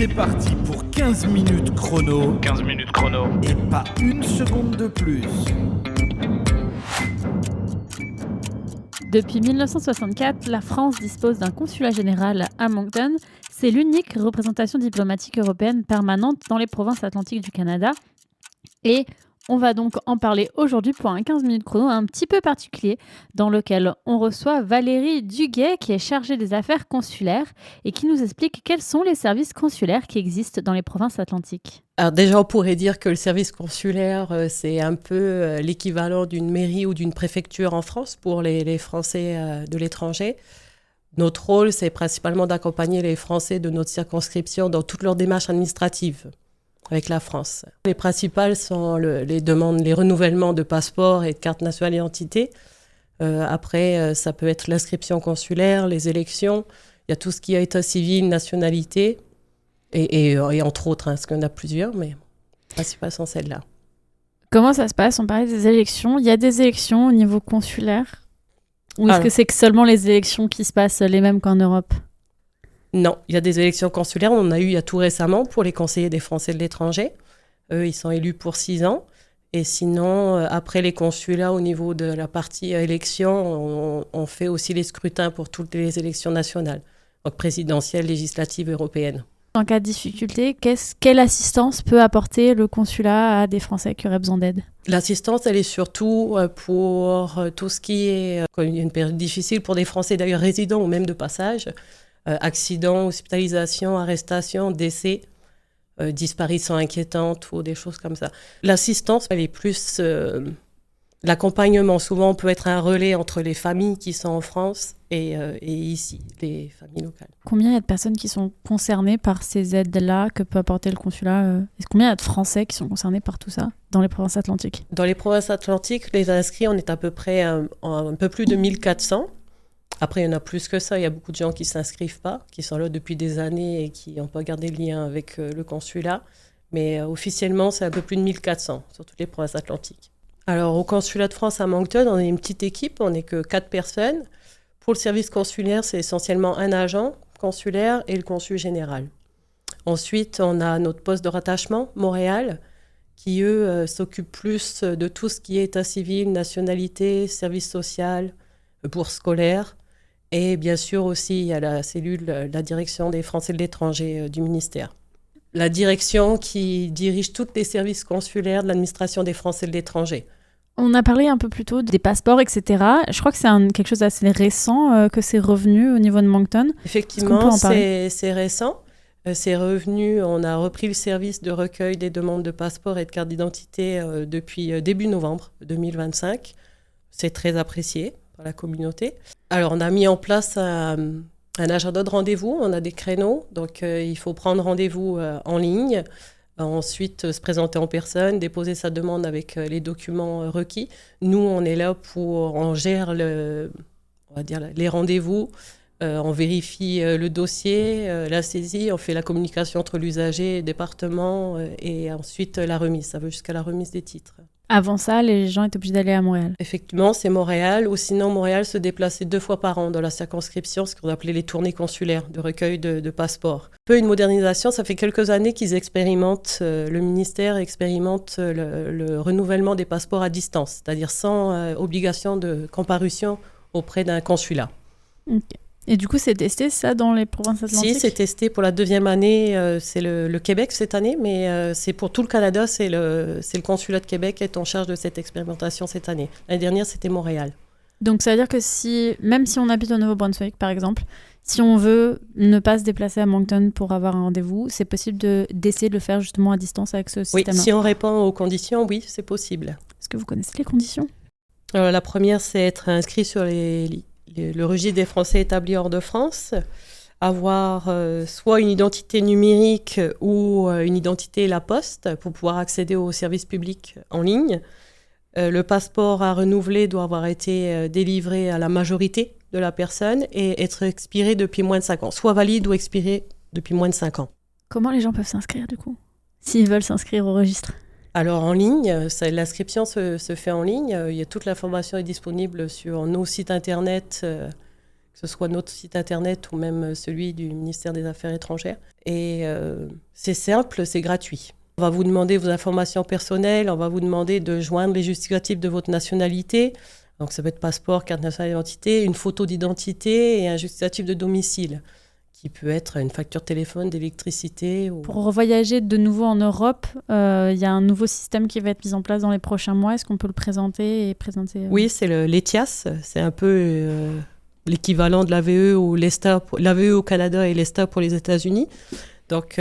C'est parti pour 15 minutes chrono. 15 minutes chrono. Et pas une seconde de plus. Depuis 1964, la France dispose d'un consulat général à Moncton. C'est l'unique représentation diplomatique européenne permanente dans les provinces atlantiques du Canada. Et on va donc en parler aujourd'hui pour un 15 minutes chrono un petit peu particulier dans lequel on reçoit Valérie Duguay qui est chargée des affaires consulaires et qui nous explique quels sont les services consulaires qui existent dans les provinces atlantiques. Alors déjà, on pourrait dire que le service consulaire, c'est un peu l'équivalent d'une mairie ou d'une préfecture en France pour les Français de l'étranger. Notre rôle, c'est principalement d'accompagner les Français de notre circonscription dans toutes leurs démarches administratives avec la France. Les principales sont les demandes, les renouvellements de passeports et de cartes nationales d'identité. Après, ça peut être l'inscription consulaire, les élections. Il y a tout ce qui est état civil, nationalité. Et entre autres, parce qu'il y en a plusieurs, mais les principales sont celles-là. Comment ça se passe ? On parlait des élections. Il y a des élections au niveau consulaire ? Ou est-ce que c'est seulement les élections qui se passent les mêmes qu'en Europe ? Non, il y a des élections consulaires. On en a eu il y a tout récemment pour les conseillers des Français de l'étranger. Eux, ils sont élus pour 6 ans. Et sinon, après les consulats, au niveau de la partie élection, on fait aussi les scrutins pour toutes les élections nationales, donc présidentielles, législatives, européennes. En cas de difficulté, quelle assistance peut apporter le consulat à des Français qui auraient besoin d'aide ? L'assistance, elle est surtout pour tout ce qui est une période difficile pour des Français d'ailleurs résidents ou même de passage, accidents, hospitalisation, arrestation, décès, disparitions inquiétantes ou des choses comme ça. L'assistance, elle est plus l'accompagnement. Souvent, on peut être un relais entre les familles qui sont en France et ici, les familles locales. Combien il y a de personnes qui sont concernées par ces aides-là que peut apporter le consulat ? Combien il y a de Français qui sont concernés par tout ça dans les provinces atlantiques ? Dans les provinces atlantiques, les inscrits, on est à peu près un peu plus de 1400. Après, il y en a plus que ça. Il y a beaucoup de gens qui ne s'inscrivent pas, qui sont là depuis des années et qui n'ont pas gardé le lien avec le consulat. Mais officiellement, c'est un peu plus de 1400 sur toutes les provinces atlantiques. Alors, au consulat de France à Moncton, on est une petite équipe, on n'est que 4 personnes. Pour le service consulaire, c'est essentiellement un agent consulaire et le consul général. Ensuite, on a notre poste de rattachement, Montréal, qui, eux, s'occupent plus de tout ce qui est état civil, nationalité, service social, bourse scolaire. Et bien sûr aussi, il y a la cellule, la direction des Français de l'étranger du ministère. La direction qui dirige tous les services consulaires de l'administration des Français de l'étranger. On a parlé un peu plus tôt des passeports, etc. Je crois que c'est quelque chose d'assez récent que c'est revenu au niveau de Moncton. Effectivement, c'est récent. C'est revenu, on a repris le service de recueil des demandes de passeport et de carte d'identité depuis début novembre 2025. C'est très apprécié par la communauté. Alors, on a mis en place un agenda de rendez-vous, on a des créneaux, donc il faut prendre rendez-vous en ligne, ensuite se présenter en personne, déposer sa demande avec les documents requis. Nous, on est là on gère les rendez-vous, on vérifie le dossier, la saisie, on fait la communication entre l'usager et le département et ensuite la remise, ça va jusqu'à la remise des titres. Avant ça, les gens étaient obligés d'aller à Montréal. Effectivement, c'est Montréal, ou sinon Montréal se déplaçait 2 fois par an dans la circonscription, ce qu'on appelait les tournées consulaires de recueil de passeports. Un peu une modernisation, ça fait quelques années qu'ils expérimentent, le ministère expérimente le renouvellement des passeports à distance, c'est-à-dire sans obligation de comparution auprès d'un consulat. Okay. Et du coup, c'est testé ça dans les provinces atlantiques ? Si, c'est testé pour la 2e année, c'est le Québec cette année, mais c'est pour tout le Canada, c'est le consulat de Québec qui est en charge de cette expérimentation cette année. L'année dernière, c'était Montréal. Donc ça veut dire que même si on habite au Nouveau-Brunswick, par exemple, si on veut ne pas se déplacer à Moncton pour avoir un rendez-vous, c'est possible d'essayer de le faire justement à distance avec ce système-là ? Oui, si on répond aux conditions, oui, c'est possible. Est-ce que vous connaissez les conditions ? Alors, la première, c'est être inscrit sur le registre des Français établis hors de France, avoir soit une identité numérique ou une identité La Poste pour pouvoir accéder aux services publics en ligne. Le passeport à renouveler doit avoir été délivré à la majorité de la personne et être expiré depuis moins de 5 ans, soit valide ou expiré depuis moins de 5 ans. Comment les gens peuvent s'inscrire du coup, s'ils veulent s'inscrire au registre ? Alors en ligne, l'inscription se fait en ligne. Toute l'information est disponible sur nos sites internet que ce soit notre site internet ou même celui du ministère des Affaires étrangères. Et c'est simple, c'est gratuit. On va vous demander vos informations personnelles, on va vous demander de joindre les justificatifs de votre nationalité. Donc ça peut être passeport, carte nationale d'identité, une photo d'identité et un justificatif de domicile, qui peut être une facture de téléphone, d'électricité. Ou... Pour voyager de nouveau en Europe, il y a un nouveau système qui va être mis en place dans les prochains mois. Est-ce qu'on peut le présenter Oui, c'est l'ETIAS. C'est un peu l'équivalent de l'AVE ou l'ESTA, l'AVE au Canada et l'ESTA pour les États-Unis. Donc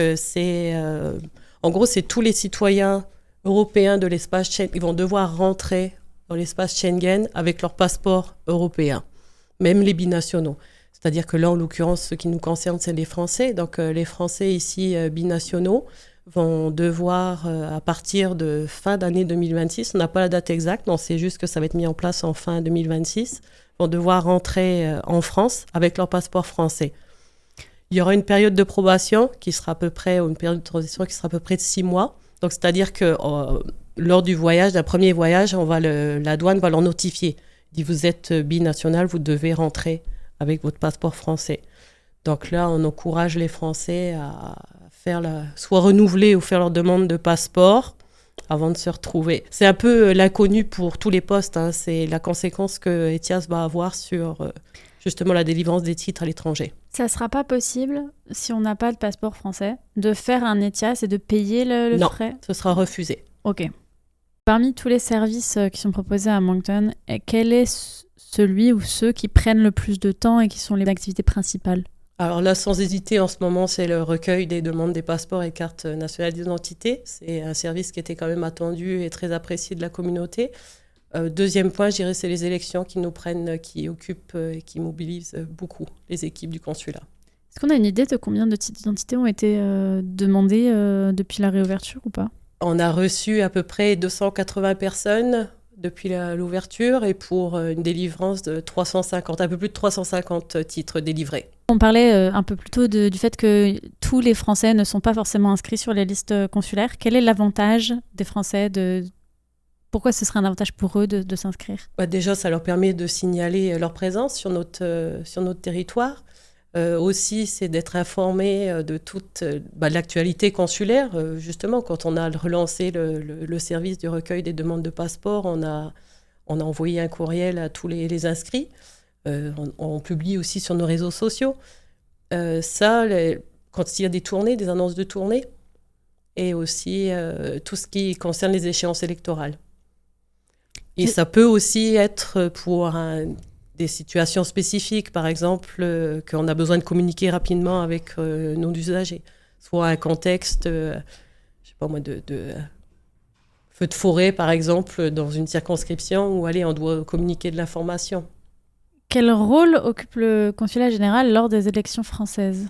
en gros, c'est tous les citoyens européens de l'espace Schengen. Ils vont devoir rentrer dans l'espace Schengen avec leur passeport européen, même les binationaux. C'est-à-dire que là, en l'occurrence, ce qui nous concerne, c'est les Français. Donc, les Français ici, binationaux, vont devoir, à partir de fin d'année 2026, on n'a pas la date exacte, on sait juste que ça va être mis en place en fin 2026, vont devoir rentrer en France avec leur passeport français. Il y aura une période de probation qui sera à peu près, ou une période de transition qui sera à peu près de 6 mois. Donc, c'est-à-dire que lors du voyage, d'un premier voyage, la douane va leur notifier. Il dit, vous êtes binational, vous devez rentrer avec votre passeport français. Donc là, on encourage les Français à soit renouveler ou faire leur demande de passeport avant de se retrouver. C'est un peu l'inconnu pour tous les postes. Hein. C'est la conséquence que ETIAS va avoir sur justement la délivrance des titres à l'étranger. Ça ne sera pas possible, si on n'a pas de passeport français, de faire un ETIAS et de payer le frais ? Non, ce sera refusé. Ok. Parmi tous les services qui sont proposés à Moncton, quel est celui ou ceux qui prennent le plus de temps et qui sont les activités principales ? Alors là, sans hésiter, en ce moment, c'est le recueil des demandes des passeports et cartes nationales d'identité. C'est un service qui était quand même attendu et très apprécié de la communauté. Deuxième point, je dirais, c'est les élections qui nous prennent, qui occupent et qui mobilisent beaucoup les équipes du consulat. Est-ce qu'on a une idée de combien de titres d'identité ont été demandés depuis la réouverture ou pas ? On a reçu à peu près 280 personnes depuis l'ouverture et pour une délivrance de 350, un peu plus de 350 titres délivrés. On parlait un peu plus tôt du fait que tous les Français ne sont pas forcément inscrits sur les listes consulaires. Quel est l'avantage des Français Pourquoi ce serait un avantage pour eux de s'inscrire ? Déjà, ça leur permet de signaler leur présence sur notre territoire. Aussi, c'est d'être informé de toute l'actualité consulaire. Justement, quand on a relancé le service du recueil des demandes de passeport, on a envoyé un courriel à tous les inscrits. On publie aussi sur nos réseaux sociaux. Quand il y a des tournées, des annonces de tournées, et aussi tout ce qui concerne les échéances électorales. Et ça peut aussi être pour des situations spécifiques, par exemple, qu'on a besoin de communiquer rapidement avec nos usagers. Soit un contexte, je sais pas moi, de feu de forêt, par exemple, dans une circonscription où, on doit communiquer de l'information. Quel rôle occupe le consulat général lors des élections françaises ?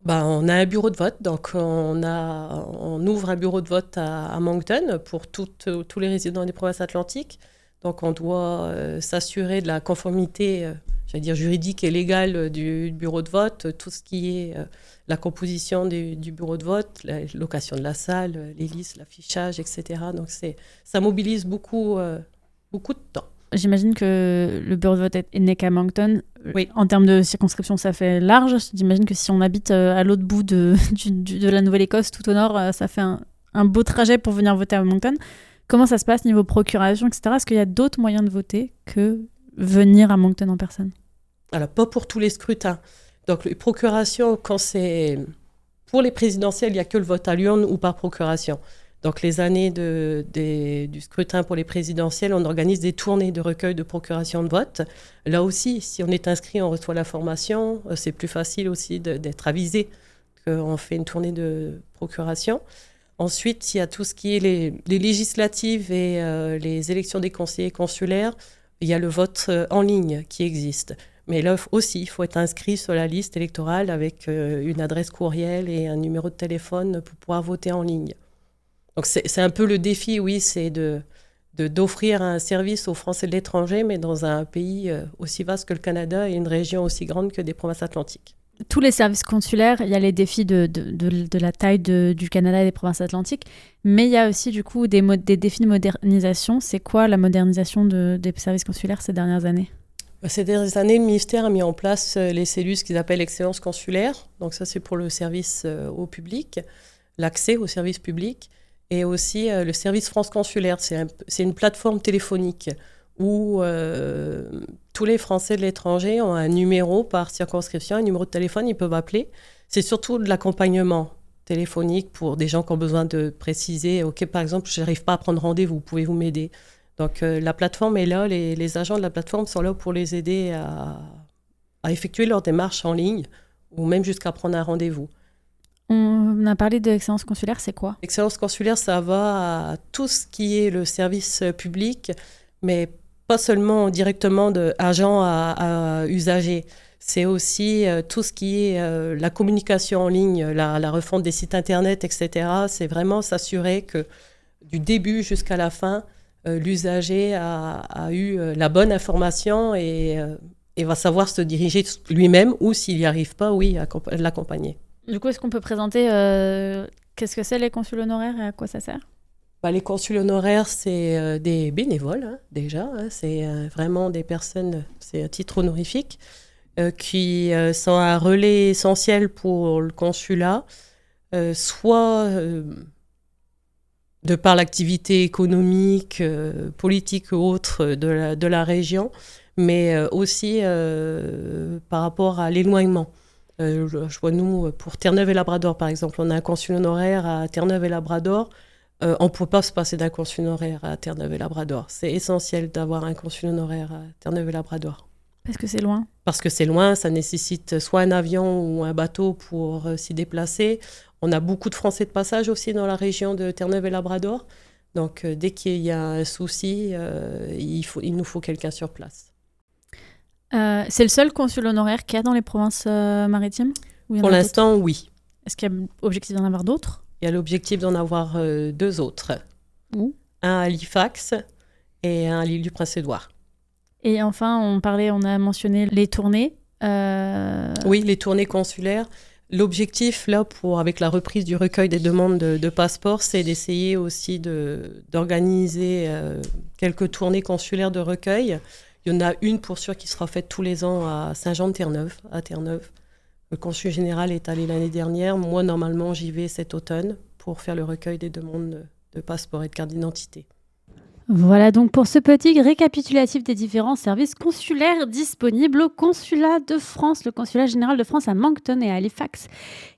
On a un bureau de vote, donc on ouvre un bureau de vote à Moncton pour tous les résidents des provinces atlantiques. Donc on doit s'assurer de la conformité, juridique et légale du bureau de vote, tout ce qui est la composition du bureau de vote, la location de la salle, les listes, l'affichage, etc. Donc ça mobilise beaucoup de temps. J'imagine que le bureau de vote n'est qu'à Moncton. Oui. En termes de circonscription, ça fait large. J'imagine que si on habite à l'autre bout de la Nouvelle-Écosse, tout au nord, ça fait un beau trajet pour venir voter à Moncton. Comment ça se passe niveau procuration, etc. Est-ce qu'il y a d'autres moyens de voter que venir à Moncton en personne ? Alors, pas pour tous les scrutins. Donc, les procurations, quand c'est pour les présidentielles, il n'y a que le vote à l'urne ou par procuration. Donc, les années du scrutin pour les présidentielles, on organise des tournées de recueil de procuration de vote. Là aussi, si on est inscrit, on reçoit l'information. C'est plus facile aussi d'être avisé qu'on fait une tournée de procuration. Ensuite, il y a tout ce qui est les législatives et les élections des conseillers consulaires. Il y a le vote en ligne qui existe. Mais là aussi, il faut être inscrit sur la liste électorale avec une adresse courriel et un numéro de téléphone pour pouvoir voter en ligne. Donc c'est un peu le défi, oui, c'est d'offrir un service aux Français de l'étranger, mais dans un pays aussi vaste que le Canada et une région aussi grande que des provinces atlantiques. Tous les services consulaires, il y a les défis de la taille du Canada et des provinces atlantiques, mais il y a aussi du coup des défis de modernisation. C'est quoi la modernisation des services consulaires ces dernières années ? Ces dernières années, le ministère a mis en place les cellules qu'ils appellent Excellence consulaire. Donc ça, c'est pour le service au public, l'accès au service public. Et aussi le service France consulaire. C'est une plateforme téléphonique où tous les Français de l'étranger ont un numéro par circonscription, un numéro de téléphone, ils peuvent appeler. C'est surtout de l'accompagnement téléphonique pour des gens qui ont besoin de préciser, OK, par exemple, je n'arrive pas à prendre rendez-vous, pouvez-vous m'aider? Donc la plateforme est là, les agents de la plateforme sont là pour les aider à effectuer leurs démarches en ligne ou même jusqu'à prendre un rendez-vous. On a parlé de l'excellence consulaire, c'est quoi? L'excellence consulaire, ça va à tout ce qui est le service public, mais pas seulement directement de agent à usager. C'est aussi tout ce qui est la communication en ligne, la refonte des sites internet, etc. C'est vraiment s'assurer que du début jusqu'à la fin, l'usager a eu la bonne information et va savoir se diriger lui-même ou s'il n'y arrive pas, oui, l'accompagner. Du coup, est-ce qu'on peut présenter qu'est-ce que c'est les consuls honoraires et à quoi ça sert? Les consuls honoraires, c'est des bénévoles, hein, déjà. Hein, c'est vraiment des personnes, c'est à titre honorifique, qui sont un relais essentiel pour le consulat, soit de par l'activité économique, politique ou autre de la région, mais aussi par rapport à l'éloignement. Je vois, nous, pour Terre-Neuve et Labrador, par exemple, on a un consul honoraire à Terre-Neuve et Labrador. On ne peut pas se passer d'un consul honoraire à Terre-Neuve et Labrador. C'est essentiel d'avoir un consul honoraire à Terre-Neuve et Labrador. Parce que c'est loin. Parce que c'est loin, ça nécessite soit un avion ou un bateau pour s'y déplacer. On a beaucoup de Français de passage aussi dans la région de Terre-Neuve et Labrador. Donc, dès qu'il y a un souci, il nous faut quelqu'un sur place. C'est le seul consul honoraire qu'il y a dans les provinces maritimes? Pour l'instant, oui. Est-ce qu'il y a l'objectif d'en avoir d'autres? Il y a l'objectif d'en avoir 2 autres. Où? Un à Halifax et un à l'île du Prince-Édouard. Et enfin, on a mentionné les tournées. Oui, les tournées consulaires. L'objectif, là, avec la reprise du recueil des demandes de passeport, c'est d'essayer aussi d'organiser quelques tournées consulaires de recueil. Il y en a une, pour sûr, qui sera faite tous les ans à Saint-Jean-de-Terre-Neuve, à Terre-Neuve. Le consul général est allé l'année dernière. Moi, normalement, j'y vais cet automne pour faire le recueil des demandes de passeport et de carte d'identité. Voilà donc pour ce petit récapitulatif des différents services consulaires disponibles au Consulat de France, le Consulat général de France à Moncton et à Halifax,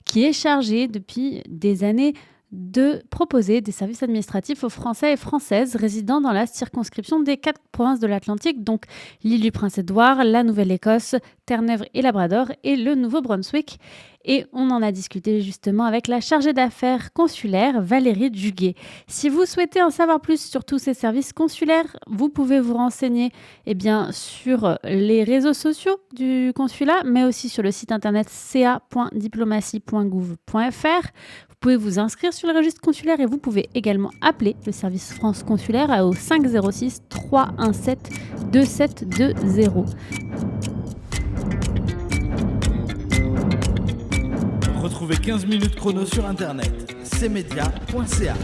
qui est chargé depuis des années de proposer des services administratifs aux Français et Françaises résidant dans la circonscription des 4 provinces de l'Atlantique, donc l'île du Prince-Édouard, la Nouvelle-Écosse, Terre-Neuve et Labrador et le Nouveau-Brunswick. Et on en a discuté justement avec la chargée d'affaires consulaire, Valérie Duguet. Si vous souhaitez en savoir plus sur tous ces services consulaires, vous pouvez vous renseigner sur les réseaux sociaux du consulat, mais aussi sur le site internet ca.diplomatie.gouv.fr. Vous pouvez vous inscrire sur le registre consulaire et vous pouvez également appeler le service France consulaire au 506 317 2720. Retrouvez 15 minutes chrono sur internet, cmedia.ca.